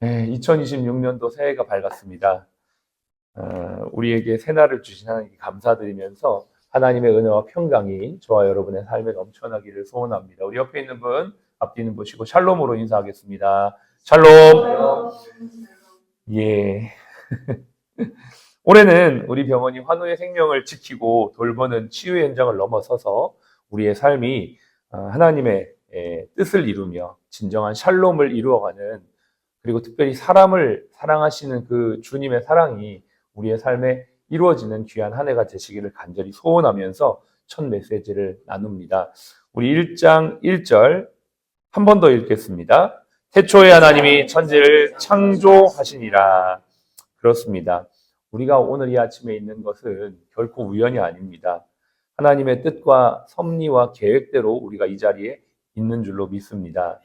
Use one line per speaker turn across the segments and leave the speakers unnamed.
네, 2026년도 새해가 밝았습니다. 우리에게 새날을 주신 하나님께 감사드리면서 하나님의 은혜와 평강이 저와 여러분의 삶에 넘쳐나기를 소원합니다. 우리 옆에 있는 분, 앞뒤 있는 보시고 샬롬으로 인사하겠습니다. 샬롬! 예. 올해는 우리 병원이 환우의 생명을 지키고 돌보는 치유 현장을 넘어서서 우리의 삶이 하나님의 뜻을 이루며 진정한 샬롬을 이루어가는, 그리고 특별히 사람을 사랑하시는 그 주님의 사랑이 우리의 삶에 이루어지는 귀한 한 해가 되시기를 간절히 소원하면서 첫 메시지를 나눕니다. 우리 1장 1절 한 번 더 읽겠습니다. 태초에 하나님이 천지를 창조하시니라. 그렇습니다. 우리가 오늘 이 아침에 있는 것은 결코 우연이 아닙니다. 하나님의 뜻과 섭리와 계획대로 우리가 이 자리에 있는 줄로 믿습니다.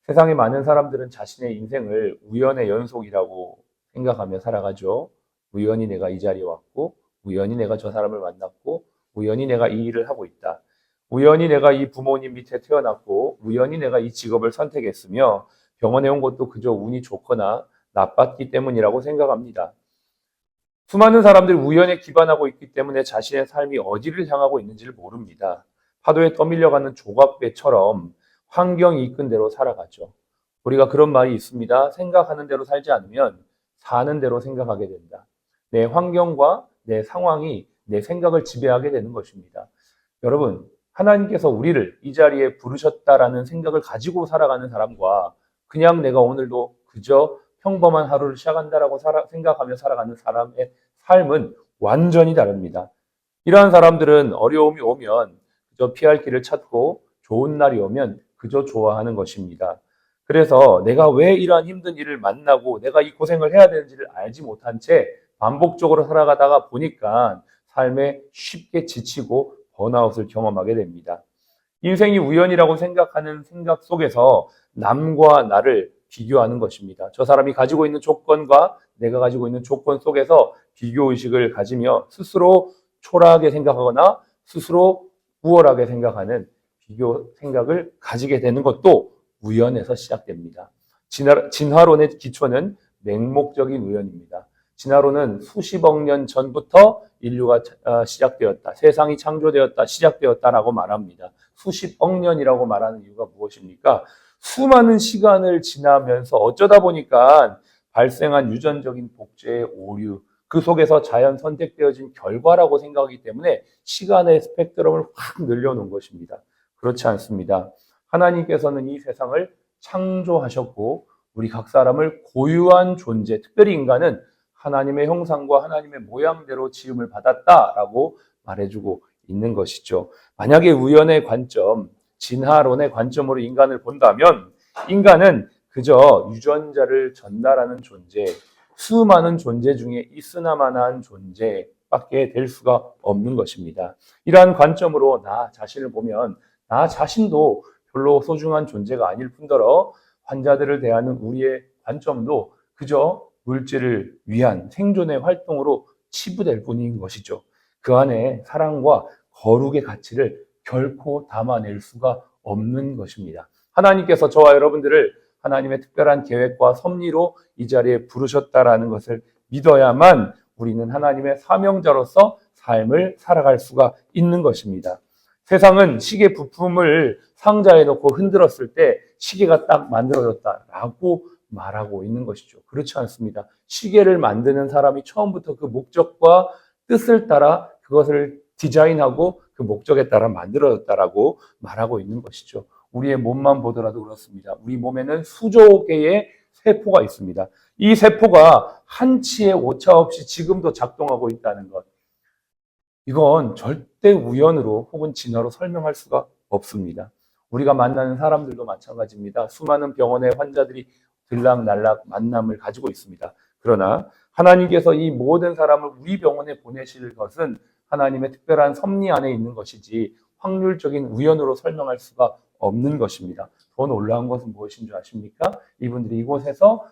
세상의 많은 사람들은 자신의 인생을 우연의 연속이라고 생각하며 살아가죠. 우연히 내가 이 자리에 왔고, 우연히 내가 저 사람을 만났고, 우연히 내가 이 일을 하고 있다. 우연히 내가 이 부모님 밑에 태어났고, 우연히 내가 이 직업을 선택했으며, 병원에 온 것도 그저 운이 좋거나 나빴기 때문이라고 생각합니다. 수많은 사람들이 우연에 기반하고 있기 때문에 자신의 삶이 어디를 향하고 있는지를 모릅니다. 파도에 떠밀려가는 조각배처럼 환경이 이끈 대로 살아가죠. 우리가 그런 말이 있습니다. 생각하는 대로 살지 않으면 사는 대로 생각하게 된다. 내 환경과 내 상황이 내 생각을 지배하게 되는 것입니다. 여러분, 하나님께서 우리를 이 자리에 부르셨다라는 생각을 가지고 살아가는 사람과 그냥 내가 오늘도 그저 평범한 하루를 시작한다라고 생각하며 살아가는 사람의 삶은 완전히 다릅니다. 이러한 사람들은 어려움이 오면 그저 피할 길을 찾고 좋은 날이 오면 그저 좋아하는 것입니다. 그래서 내가 왜 이러한 힘든 일을 만나고 내가 이 고생을 해야 되는지를 알지 못한 채 반복적으로 살아가다가 보니까 삶에 쉽게 지치고 번아웃을 경험하게 됩니다. 인생이 우연이라고 생각하는 생각 속에서 남과 나를 비교하는 것입니다. 저 사람이 가지고 있는 조건과 내가 가지고 있는 조건 속에서 비교의식을 가지며 스스로 초라하게 생각하거나 스스로 우월하게 생각하는 비교 생각을 가지게 되는 것도 우연에서 시작됩니다. 진화론의 기초는 맹목적인 우연입니다. 진화론은 수십억 년 전부터 인류가 시작되었다. 세상이 창조되었다. 시작되었다라고 말합니다. 수십억 년이라고 말하는 이유가 무엇입니까? 수많은 시간을 지나면서 어쩌다 보니까 발생한 유전적인 복제의 오류, 그 속에서 자연 선택되어진 결과라고 생각하기 때문에 시간의 스펙트럼을 확 늘려놓은 것입니다. 그렇지 않습니다. 하나님께서는 이 세상을 창조하셨고 우리 각 사람을 고유한 존재, 특별히 인간은 하나님의 형상과 하나님의 모양대로 지음을 받았다라고 말해주고 있는 것이죠. 만약에 우연의 관점, 진화론의 관점으로 인간을 본다면 인간은 그저 유전자를 전달하는 존재, 수많은 존재 중에 있으나마나한 존재밖에 될 수가 없는 것입니다. 이러한 관점으로 나 자신을 보면 나 자신도 별로 소중한 존재가 아닐 뿐더러 환자들을 대하는 우리의 관점도 그저 물질을 위한 생존의 활동으로 치부될 뿐인 것이죠. 그 안에 사랑과 거룩의 가치를 결코 담아낼 수가 없는 것입니다. 하나님께서 저와 여러분들을 하나님의 특별한 계획과 섭리로 이 자리에 부르셨다라는 것을 믿어야만 우리는 하나님의 사명자로서 삶을 살아갈 수가 있는 것입니다. 세상은 시계 부품을 상자에 넣고 흔들었을 때 시계가 딱 만들어졌다라고 말하고 있는 것이죠. 그렇지 않습니다. 시계를 만드는 사람이 처음부터 그 목적과 뜻을 따라 그것을 디자인하고 그 목적에 따라 만들어졌다라고 말하고 있는 것이죠. 우리의 몸만 보더라도 그렇습니다. 우리 몸에는 수조 개의 세포가 있습니다. 이 세포가 한치의 오차 없이 지금도 작동하고 있다는 것. 이건 절대 우연으로 혹은 진화로 설명할 수가 없습니다. 우리가 만나는 사람들도 마찬가지입니다. 수많은 병원의 환자들이 들락날락 만남을 가지고 있습니다. 그러나 하나님께서 이 모든 사람을 우리 병원에 보내실 것은 하나님의 특별한 섭리 안에 있는 것이지 확률적인 우연으로 설명할 수가 없는 것입니다. 더 놀라운 것은 무엇인 줄 아십니까? 이분들이 이곳에서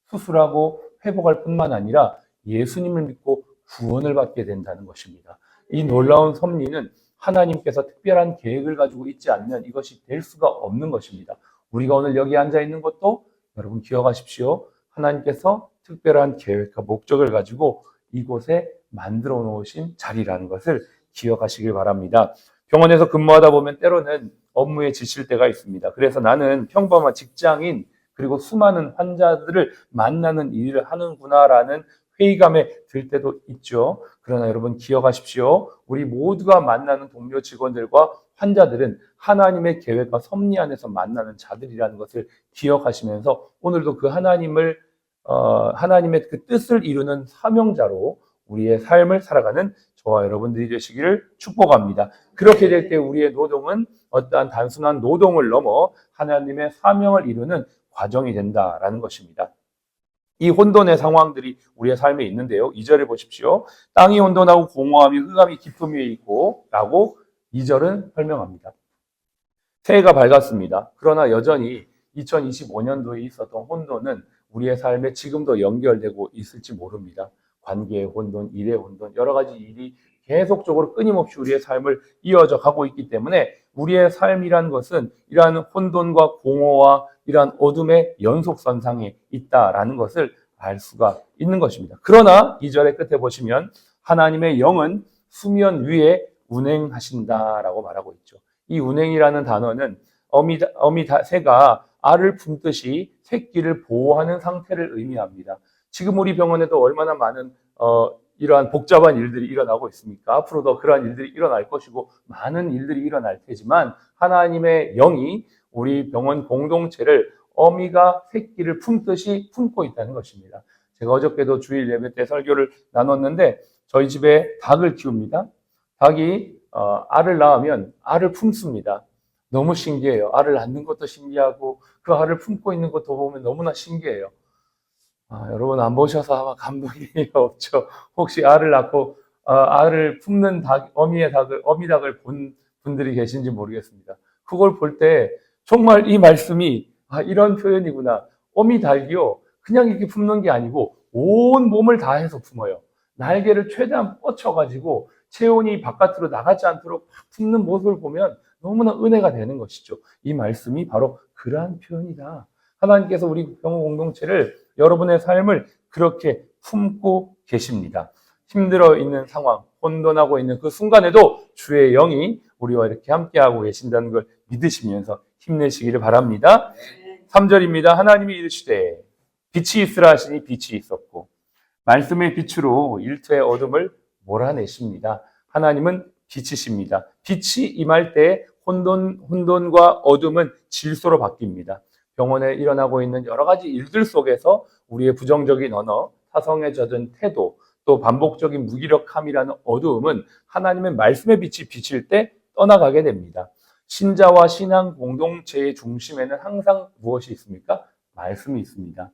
수술하고 회복할 뿐만 아니라 예수님을 믿고 구원을 받게 된다는 것입니다. 이 놀라운 섭리는 하나님께서 특별한 계획을 가지고 있지 않으면 이것이 될 수가 없는 것입니다. 우리가 오늘 여기 앉아 있는 것도 여러분 기억하십시오. 하나님께서 특별한 계획과 목적을 가지고 이곳에 만들어 놓으신 자리라는 것을 기억하시길 바랍니다. 병원에서 근무하다 보면 때로는 업무에 지칠 때가 있습니다. 그래서 나는 평범한 직장인 그리고 수많은 환자들을 만나는 일을 하는구나라는 회의감에 들 때도 있죠. 그러나 여러분 기억하십시오. 우리 모두가 만나는 동료 직원들과 환자들은 하나님의 계획과 섭리 안에서 만나는 자들이라는 것을 기억하시면서 오늘도 그 하나님의 그 뜻을 이루는 사명자로 우리의 삶을 살아가는 저와 여러분들이 되시기를 축복합니다. 그렇게 될 때 우리의 노동은 어떠한 단순한 노동을 넘어 하나님의 사명을 이루는 과정이 된다라는 것입니다. 이 혼돈의 상황들이 우리의 삶에 있는데요. 2절을 보십시오. 땅이 혼돈하고 공허함이 흑암이 깊음 위에 있고 라고 2절은 설명합니다. 새해가 밝았습니다. 그러나 여전히 2025년도에 있었던 혼돈은 우리의 삶에 지금도 연결되고 있을지 모릅니다. 관계의 혼돈, 일의 혼돈, 여러 가지 일이 계속적으로 끊임없이 우리의 삶을 이어져 가고 있기 때문에 우리의 삶이란 것은 이러한 혼돈과 공허와 이러한 어둠의 연속선상에 있다라는 것을 알 수가 있는 것입니다. 그러나 2절의 끝에 보시면 하나님의 영은 수면 위에 운행하신다라고 말하고 있죠. 이 운행이라는 단어는 새가 알을 품듯이 새끼를 보호하는 상태를 의미합니다. 지금 우리 병원에도 얼마나 많은 이러한 복잡한 일들이 일어나고 있습니까? 앞으로도 그러한 일들이 일어날 것이고 많은 일들이 일어날 테지만 하나님의 영이 우리 병원 공동체를 어미가 새끼를 품듯이 품고 있다는 것입니다. 제가 어저께도 주일 예배 때 설교를 나눴는데 저희 집에 닭을 키웁니다. 닭이 알을 낳으면 알을 품습니다. 너무 신기해요. 알을 낳는 것도 신기하고 그 알을 품고 있는 것도 보면 너무나 신기해요. 여러분 안 보셔서 아마 감동이 없죠. 혹시 알을 낳고 알을 품는 어미 닭을 본 분들이 계신지 모르겠습니다. 그걸 볼 때 정말 이 말씀이 이런 표현이구나. 어미 닭이요. 그냥 이렇게 품는 게 아니고 온 몸을 다해서 품어요. 날개를 최대한 뻗쳐가지고 체온이 바깥으로 나가지 않도록 품는 모습을 보면 너무나 은혜가 되는 것이죠. 이 말씀이 바로 그러한 표현이다. 하나님께서 우리 병원 공동체를 여러분의 삶을 그렇게 품고 계십니다. 힘들어 있는 상황, 혼돈하고 있는 그 순간에도 주의 영이 우리와 이렇게 함께하고 계신다는 걸 믿으시면서 힘내시기를 바랍니다. 3절입니다. 하나님이 이르시되 빛이 있으라 하시니 빛이 있었고 말씀의 빛으로 일터의 어둠을 몰아내십니다. 하나님은 빛이십니다. 빛이 임할 때 혼돈과 어둠은 질서로 바뀝니다. 병원에 일어나고 있는 여러 가지 일들 속에서 우리의 부정적인 언어, 사성에 젖은 태도, 또 반복적인 무기력함이라는 어두움은 하나님의 말씀의 빛이 비칠 때 떠나가게 됩니다. 신자와 신앙 공동체의 중심에는 항상 무엇이 있습니까? 말씀이 있습니다.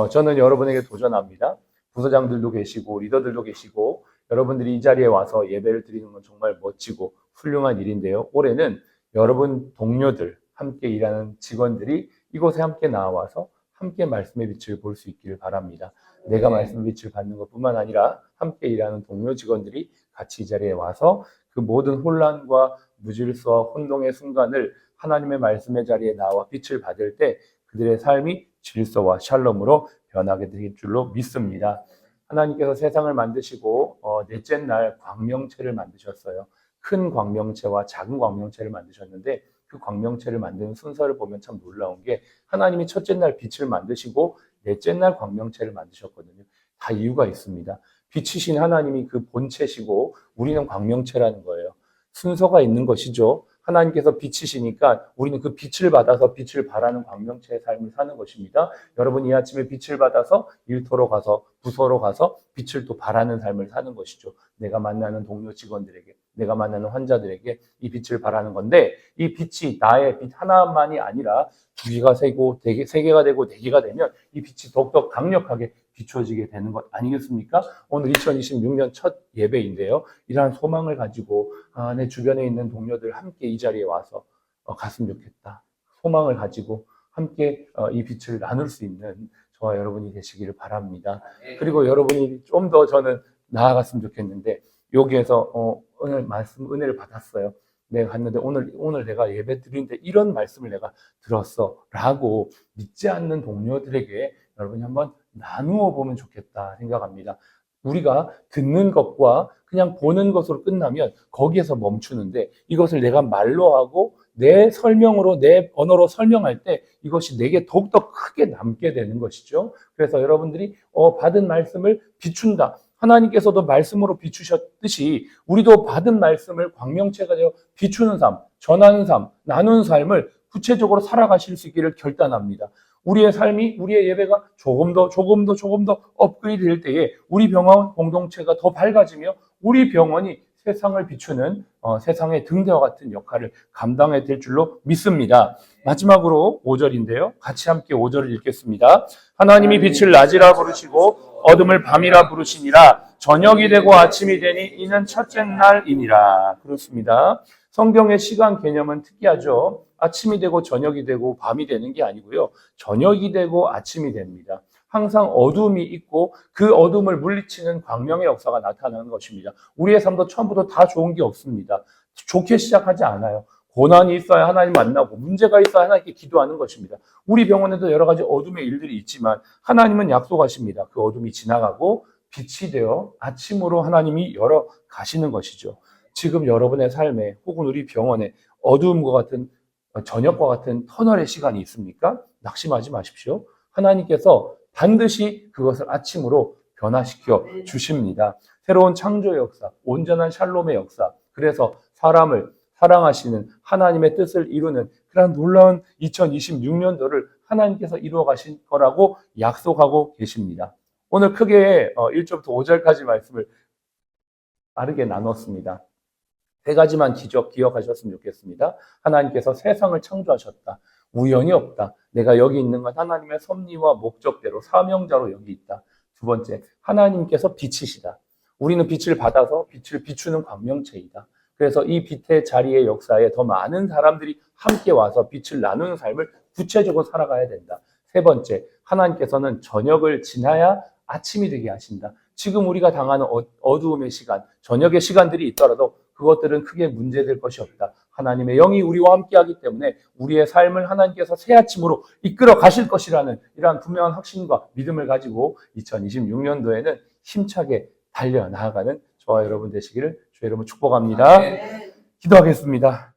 저는 여러분에게 도전합니다. 부서장들도 계시고 리더들도 계시고 여러분들이 이 자리에 와서 예배를 드리는 건 정말 멋지고 훌륭한 일인데요. 올해는 여러분 동료들, 함께 일하는 직원들이 이곳에 함께 나와서 함께 말씀의 빛을 볼 수 있기를 바랍니다. 내가 말씀의 빛을 받는 것뿐만 아니라 함께 일하는 동료 직원들이 같이 이 자리에 와서 그 모든 혼란과 무질서와 혼동의 순간을 하나님의 말씀의 자리에 나와 빛을 받을 때 그들의 삶이 질서와 샬롬으로 변하게 될 줄로 믿습니다. 하나님께서 세상을 만드시고 넷째 날 광명체를 만드셨어요. 큰 광명체와 작은 광명체를 만드셨는데 그 광명체를 만드는 순서를 보면 참 놀라운 게 하나님이 첫째 날 빛을 만드시고 넷째 날 광명체를 만드셨거든요. 다 이유가 있습니다. 빛이신 하나님이 그 본체시고 우리는 광명체라는 거예요. 순서가 있는 것이죠. 하나님께서 빛이시니까 우리는 그 빛을 받아서 빛을 발하는 광명체의 삶을 사는 것입니다. 여러분 이 아침에 빛을 받아서 일터로 가서 부서로 가서 빛을 또 발하는 삶을 사는 것이죠. 내가 만나는 동료 직원들에게, 내가 만나는 환자들에게 이 빛을 발하는 건데 이 빛이 나의 빛 하나만이 아니라 두 개가 세고 세 개가 되고 네 개가 되면 이 빛이 더욱더 강력하게 비춰지게 되는 것 아니겠습니까? 오늘 2026년 첫 예배인데요. 이러한 소망을 가지고 내 주변에 있는 동료들 함께 이 자리에 와서 갔으면 좋겠다. 소망을 가지고 함께 이 빛을 나눌 수 있는 저와 여러분이 되시기를 바랍니다. 그리고 여러분이 좀 더 저는 나아갔으면 좋겠는데 여기에서 오늘 말씀 은혜를 받았어요. 내가 갔는데 오늘 내가 예배 드리는데 이런 말씀을 내가 들었어 라고 믿지 않는 동료들에게 여러분이 한번 나누어 보면 좋겠다 생각합니다. 우리가 듣는 것과 그냥 보는 것으로 끝나면 거기에서 멈추는데 이것을 내가 말로 하고 내 설명으로, 내 언어로 설명할 때 이것이 내게 더욱더 크게 남게 되는 것이죠. 그래서 여러분들이 받은 말씀을 비춘다. 하나님께서도 말씀으로 비추셨듯이 우리도 받은 말씀을 광명체가 되어 비추는 삶, 전하는 삶, 나누는 삶을 구체적으로 살아가실 수 있기를 결단합니다. 우리의 삶이, 우리의 예배가 조금 더 업그레이드 될 때에 우리 병원 공동체가 더 밝아지며 우리 병원이 세상을 비추는 세상의 등대와 같은 역할을 감당해야 될 줄로 믿습니다. 마지막으로 5절인데요. 같이 함께 5절을 읽겠습니다. 하나님이 빛을 낮이라 부르시고 어둠을 밤이라 부르시니라. 저녁이 되고 아침이 되니 이는 첫째 날이니라. 그렇습니다. 성경의 시간 개념은 특이하죠. 아침이 되고 저녁이 되고 밤이 되는 게 아니고요. 저녁이 되고 아침이 됩니다. 항상 어둠이 있고 그 어둠을 물리치는 광명의 역사가 나타나는 것입니다. 우리의 삶도 처음부터 다 좋은 게 없습니다. 좋게 시작하지 않아요. 고난이 있어야 하나님 만나고 문제가 있어야 하나님께 기도하는 것입니다. 우리 병원에도 여러 가지 어둠의 일들이 있지만 하나님은 약속하십니다. 그 어둠이 지나가고 빛이 되어 아침으로 하나님이 열어 가시는 것이죠. 지금 여러분의 삶에 혹은 우리 병원에 어두움과 같은 저녁과 같은 터널의 시간이 있습니까? 낙심하지 마십시오. 하나님께서 반드시 그것을 아침으로 변화시켜 주십니다. 새로운 창조의 역사, 온전한 샬롬의 역사, 그래서 사람을 사랑하시는 하나님의 뜻을 이루는 그런 놀라운 2026년도를 하나님께서 이루어 가신 거라고 약속하고 계십니다. 오늘 크게 1절부터 5절까지 말씀을 빠르게 나눴습니다. 세 가지만 기억하셨으면 좋겠습니다. 하나님께서 세상을 창조하셨다. 우연이 없다. 내가 여기 있는 건 하나님의 섭리와 목적대로 사명자로 여기 있다. 두 번째, 하나님께서 빛이시다. 우리는 빛을 받아서 빛을 비추는 광명체이다. 그래서 이 빛의 자리의 역사에 더 많은 사람들이 함께 와서 빛을 나누는 삶을 구체적으로 살아가야 된다. 세 번째, 하나님께서는 저녁을 지나야 아침이 되게 하신다. 지금 우리가 당하는 어두움의 시간, 저녁의 시간들이 있더라도 그것들은 크게 문제될 것이 없다. 하나님의 영이 우리와 함께하기 때문에 우리의 삶을 하나님께서 새 아침으로 이끌어 가실 것이라는 이러한 분명한 확신과 믿음을 가지고 2026년도에는 힘차게 달려나가는 저와 여러분 되시기를 주의 이름으로 축복합니다. 기도하겠습니다.